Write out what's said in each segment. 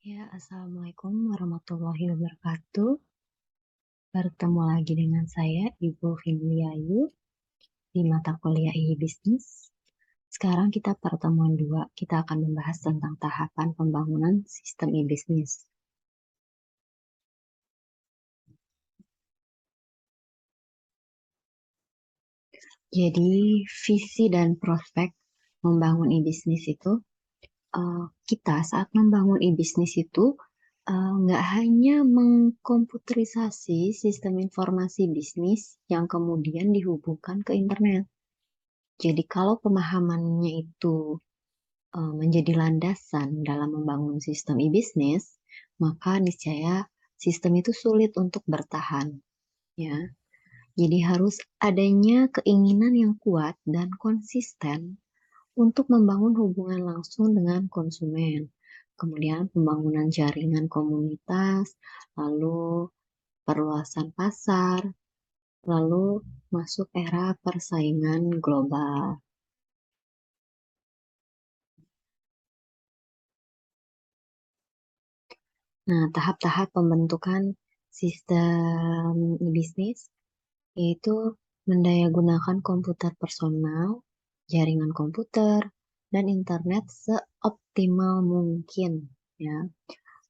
Ya, Assalamualaikum warahmatullahi wabarakatuh. Bertemu lagi dengan saya, Ibu Findliayu, di mata kuliah e-bisnis. Sekarang kita pertemuan 2, kita akan membahas tentang tahapan pembangunan sistem e-bisnis. Jadi, visi dan prospek membangun e-bisnis itu, kita saat membangun e-bisnis itu, nggak hanya mengkomputerisasi sistem informasi bisnis yang kemudian dihubungkan ke internet. Jadi kalau pemahamannya itu menjadi landasan dalam membangun sistem e-bisnis, maka niscaya sistem itu sulit untuk bertahan, ya. Jadi harus adanya keinginan yang kuat dan konsisten untuk membangun hubungan langsung dengan konsumen. Kemudian pembangunan jaringan komunitas, lalu perluasan pasar, lalu masuk era persaingan global. Nah, tahap-tahap pembentukan sistem bisnis yaitu mendayagunakan komputer personal, jaringan komputer, dan internet seoptimal mungkin, ya.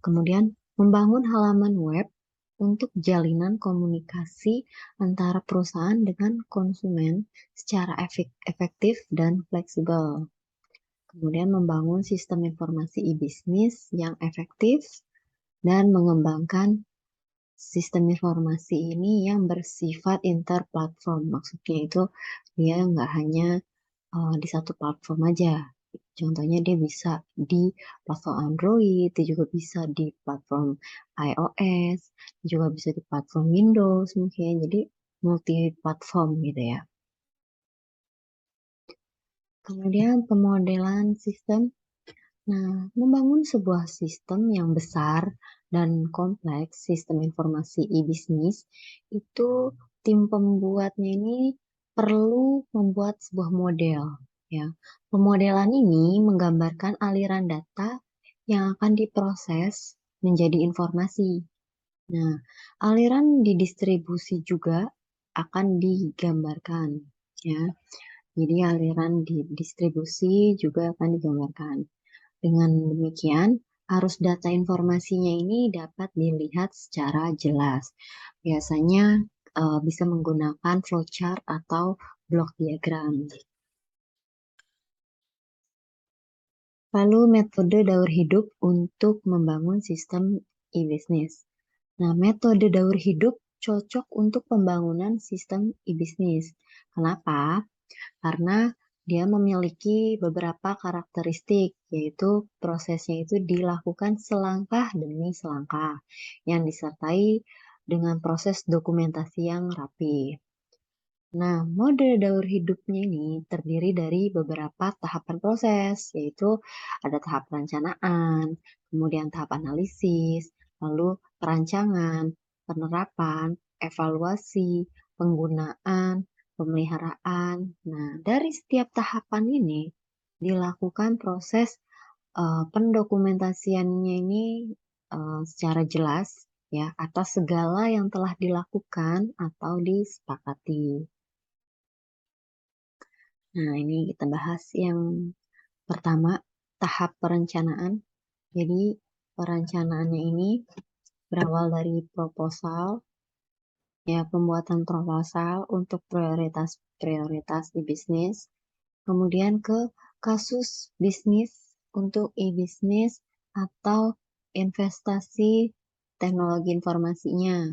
Kemudian membangun halaman web untuk jalinan komunikasi antara perusahaan dengan konsumen secara efektif dan fleksibel. Kemudian membangun sistem informasi e-bisnis yang efektif dan mengembangkan sistem informasi ini yang bersifat interplatform. Maksudnya itu dia nggak hanya di satu platform aja. Contohnya dia bisa di platform Android, dia juga bisa di platform iOS, juga bisa di platform Windows mungkin. Jadi multi platform gitu ya. Kemudian pemodelan sistem. Nah, membangun sebuah sistem yang besar dan kompleks, sistem informasi e-bisnis, itu tim pembuatnya ini perlu membuat sebuah model. Ya, pemodelan ini menggambarkan aliran data yang akan diproses menjadi informasi. Nah, aliran di distribusi juga akan digambarkan. Ya, jadi aliran di distribusi juga akan digambarkan. Dengan demikian, arus data informasinya ini dapat dilihat secara jelas. Biasanya bisa menggunakan flowchart atau block diagram. Lalu metode daur hidup untuk membangun sistem e-bisnis. Nah, metode daur hidup cocok untuk pembangunan sistem e-bisnis. Kenapa? Karena dia memiliki beberapa karakteristik, yaitu prosesnya itu dilakukan selangkah demi selangkah, yang disertai dengan proses dokumentasi yang rapi. Nah, mode daur hidupnya ini terdiri dari beberapa tahapan proses, yaitu ada tahap perencanaan, kemudian tahap analisis, lalu perancangan, penerapan, evaluasi, penggunaan, pemeliharaan. Nah, dari setiap tahapan ini dilakukan proses pendokumentasiannya ini secara jelas ya atas segala yang telah dilakukan atau disepakati. Nah, ini kita bahas yang pertama, tahap perencanaan. Jadi, perencanaannya ini berawal dari proposal, ya pembuatan proposal untuk prioritas di bisnis, kemudian ke kasus bisnis untuk e-bisnis atau investasi teknologi informasinya.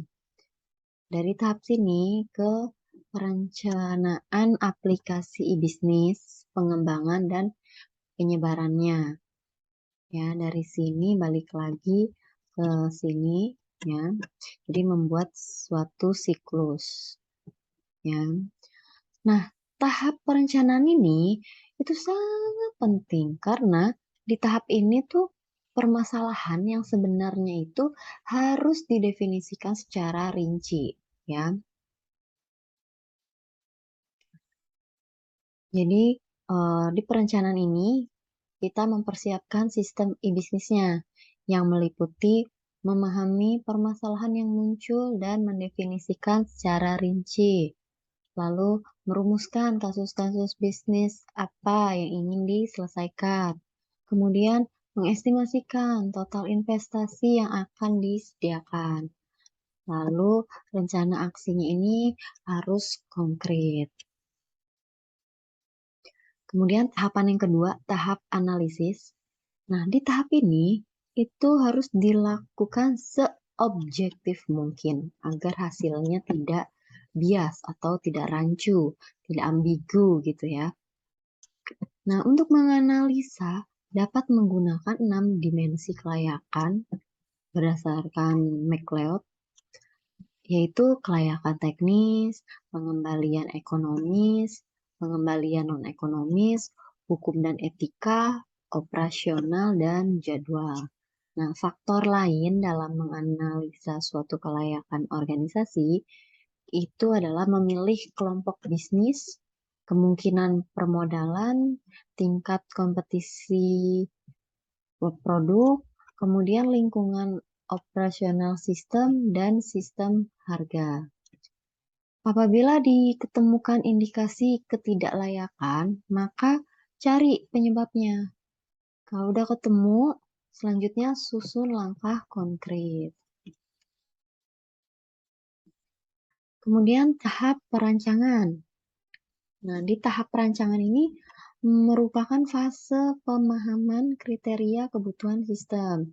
Dari tahap sini ke perencanaan aplikasi e-bisnis, pengembangan dan penyebarannya. Ya, dari sini balik lagi ke sini ya. Jadi membuat suatu siklus ya. Nah, tahap perencanaan ini itu sangat penting karena di tahap ini tuh permasalahan yang sebenarnya itu harus didefinisikan secara rinci ya. Jadi di perencanaan ini kita mempersiapkan sistem e-bisnisnya. yang meliputi memahami permasalahan yang muncul dan mendefinisikan secara rinci, lalu merumuskan kasus-kasus bisnis apa yang ingin diselesaikan, kemudian mengestimasikan total investasi yang akan disediakan. Lalu rencana aksinya ini harus konkret. Kemudian tahapan yang kedua, tahap analisis. Nah, di tahap ini itu harus dilakukan seobjektif mungkin agar hasilnya tidak bias atau tidak rancu, tidak ambigu gitu ya. Nah, untuk menganalisa dapat menggunakan 6 dimensi kelayakan berdasarkan MacLeod, yaitu kelayakan teknis, pengembalian ekonomis, pengembalian non-ekonomis, hukum dan etika, operasional, dan jadwal. Nah, faktor lain dalam menganalisa suatu kelayakan organisasi itu adalah memilih kelompok bisnis, kemungkinan permodalan, tingkat kompetisi produk, kemudian lingkungan operasional sistem, dan sistem harga. Apabila diketemukan indikasi ketidaklayakan, maka cari penyebabnya. Kalau udah ketemu, selanjutnya susun langkah konkret. Kemudian tahap perancangan. Nah, di tahap perancangan ini merupakan fase pemahaman kriteria kebutuhan sistem.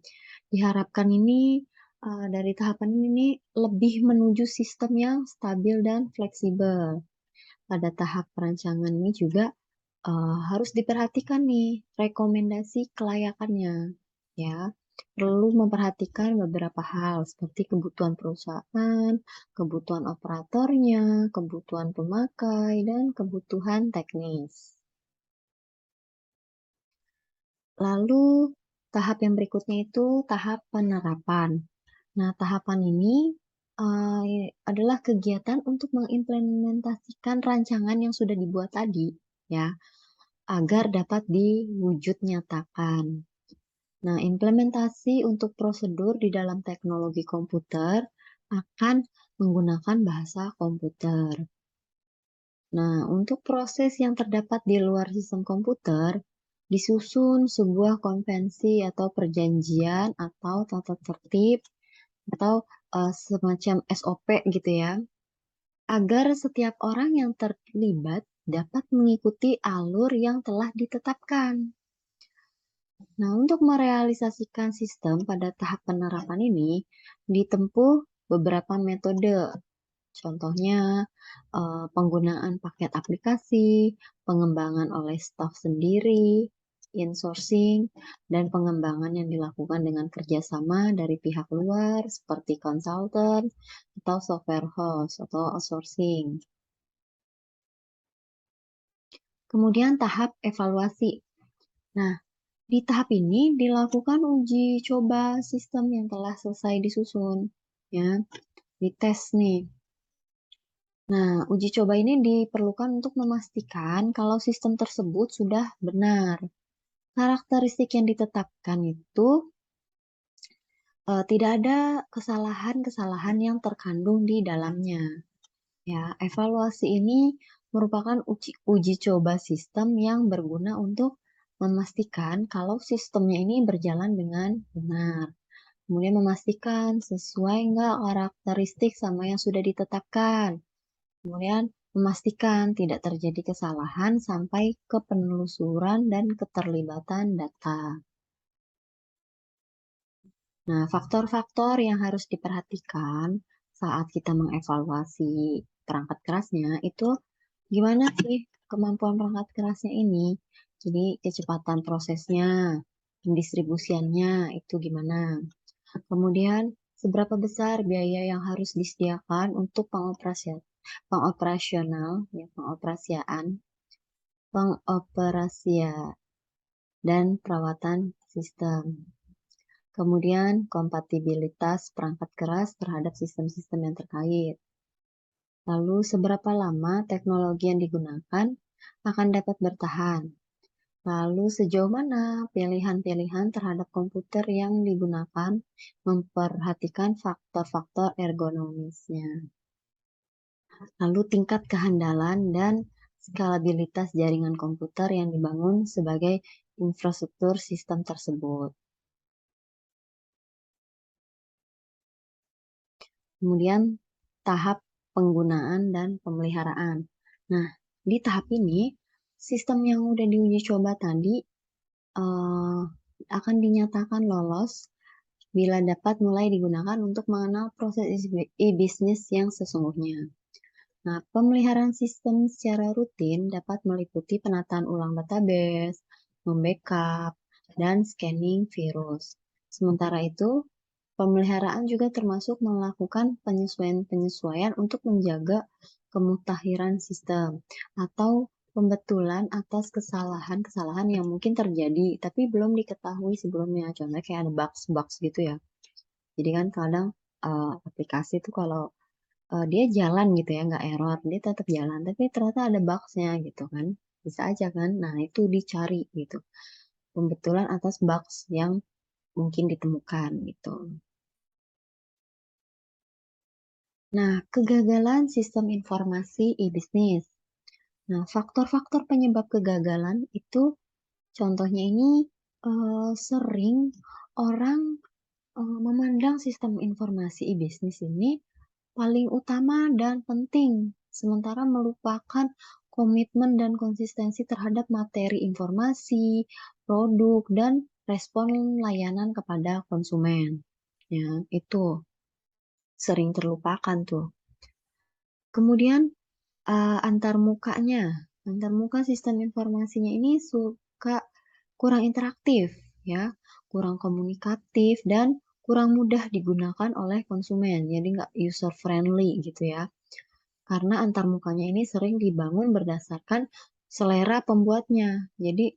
Diharapkan ini dari tahapan ini lebih menuju sistem yang stabil dan fleksibel. Pada tahap perancangan ini juga harus diperhatikan nih rekomendasi kelayakannya, ya. Perlu memperhatikan beberapa hal seperti kebutuhan perusahaan, kebutuhan operatornya, kebutuhan pemakai, dan kebutuhan teknis. Lalu tahap yang berikutnya itu tahap penerapan. Nah, tahapan ini adalah kegiatan untuk mengimplementasikan rancangan yang sudah dibuat tadi, ya, agar dapat diwujud nyatakan. Nah, implementasi untuk prosedur di dalam teknologi komputer akan menggunakan bahasa komputer. Nah, untuk proses yang terdapat di luar sistem komputer, disusun sebuah konvensi atau perjanjian atau tata tertib atau semacam SOP gitu ya, agar setiap orang yang terlibat dapat mengikuti alur yang telah ditetapkan. Nah, untuk merealisasikan sistem pada tahap penerapan ini ditempuh beberapa metode. Contohnya, penggunaan paket aplikasi, pengembangan oleh staf sendiri, insourcing, dan pengembangan yang dilakukan dengan kerjasama dari pihak luar seperti konsultan atau software house atau outsourcing. Kemudian tahap evaluasi. Nah, di tahap ini dilakukan uji coba sistem yang telah selesai disusun, ya, dites nih. Nah, uji coba ini diperlukan untuk memastikan kalau sistem tersebut sudah benar. Karakteristik yang ditetapkan itu tidak ada kesalahan-kesalahan yang terkandung di dalamnya. Ya, evaluasi ini merupakan uji coba sistem yang berguna untuk memastikan kalau sistemnya ini berjalan dengan benar. Kemudian memastikan sesuai nggak karakteristik sama yang sudah ditetapkan. Kemudian memastikan tidak terjadi kesalahan sampai ke penelusuran dan keterlibatan data. Nah, faktor-faktor yang harus diperhatikan saat kita mengevaluasi perangkat kerasnya itu gimana sih kemampuan perangkat kerasnya ini? Jadi kecepatan prosesnya, pendistribusiannya itu gimana? Kemudian seberapa besar biaya yang harus disediakan untuk pengoperasian dan perawatan sistem. Kemudian kompatibilitas perangkat keras terhadap sistem-sistem yang terkait. Lalu seberapa lama teknologi yang digunakan akan dapat bertahan. Lalu sejauh mana pilihan-pilihan terhadap komputer yang digunakan memperhatikan faktor-faktor ergonomisnya. Lalu tingkat kehandalan dan skalabilitas jaringan komputer yang dibangun sebagai infrastruktur sistem tersebut. Kemudian tahap penggunaan dan pemeliharaan. Nah, di tahap ini sistem yang udah diuji coba tadi akan dinyatakan lolos bila dapat mulai digunakan untuk mengenal proses e-bisnis yang sesungguhnya. Nah, pemeliharaan sistem secara rutin dapat meliputi penataan ulang database, membackup, dan scanning virus. Sementara itu, pemeliharaan juga termasuk melakukan penyesuaian-penyesuaian untuk menjaga kemutahiran sistem atau pembetulan atas kesalahan-kesalahan yang mungkin terjadi tapi belum diketahui sebelumnya. Contohnya kayak ada bugs-bugs gitu ya. Jadi kan kadang aplikasi itu kalau dia jalan gitu ya, nggak error, dia tetap jalan, tapi ternyata ada bugs-nya gitu kan. Bisa aja kan. Nah, itu dicari gitu. Pembetulan atas bugs yang mungkin ditemukan gitu. Nah, kegagalan sistem informasi e-bisnis. Nah, faktor-faktor penyebab kegagalan itu contohnya ini sering orang memandang sistem informasi e-bisnis ini paling utama dan penting, sementara melupakan komitmen dan konsistensi terhadap materi informasi, produk, dan respon layanan kepada konsumen. Ya, itu sering terlupakan tuh. Kemudian antarmuka sistem informasinya ini suka kurang interaktif, ya, kurang komunikatif dan kurang mudah digunakan oleh konsumen, jadi nggak user friendly gitu ya. Karena antarmukanya ini sering dibangun berdasarkan selera pembuatnya. Jadi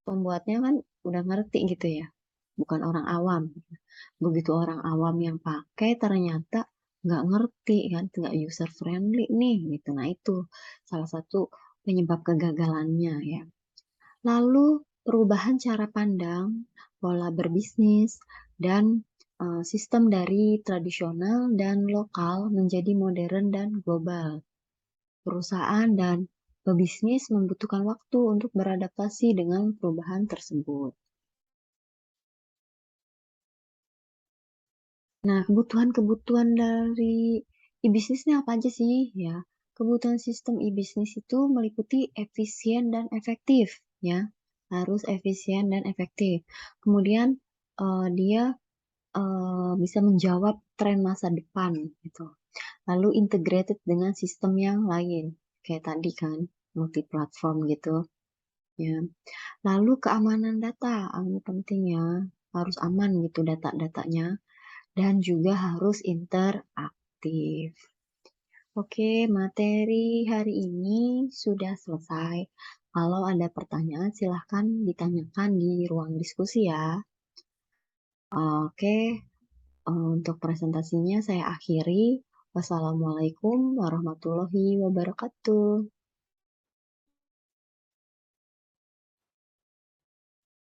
pembuatnya kan udah ngerti gitu ya, bukan orang awam. Begitu orang awam yang pakai ternyata nggak ngerti kan, nggak user friendly nih gitu. Nah itu salah satu penyebab kegagalannya ya. Lalu perubahan cara pandang, pola berbisnis, dan sistem dari tradisional dan lokal menjadi modern dan global. Perusahaan dan pebisnis membutuhkan waktu untuk beradaptasi dengan perubahan tersebut. Nah, kebutuhan-kebutuhan dari e-bisnis ini apa aja sih? Ya, kebutuhan sistem e-bisnis itu meliputi efisien dan efektif, ya. Harus efisien dan efektif. Kemudian dia bisa menjawab tren masa depan gitu. Lalu integrated dengan sistem yang lain, kayak tadi kan, multi platform gitu, ya. Lalu keamanan data, ini penting ya, harus aman gitu data-datanya dan juga harus interaktif. Oke, materi hari ini sudah selesai. Kalau ada pertanyaan, silahkan ditanyakan di ruang diskusi ya. Oke, untuk presentasinya saya akhiri. Wassalamualaikum warahmatullahi wabarakatuh.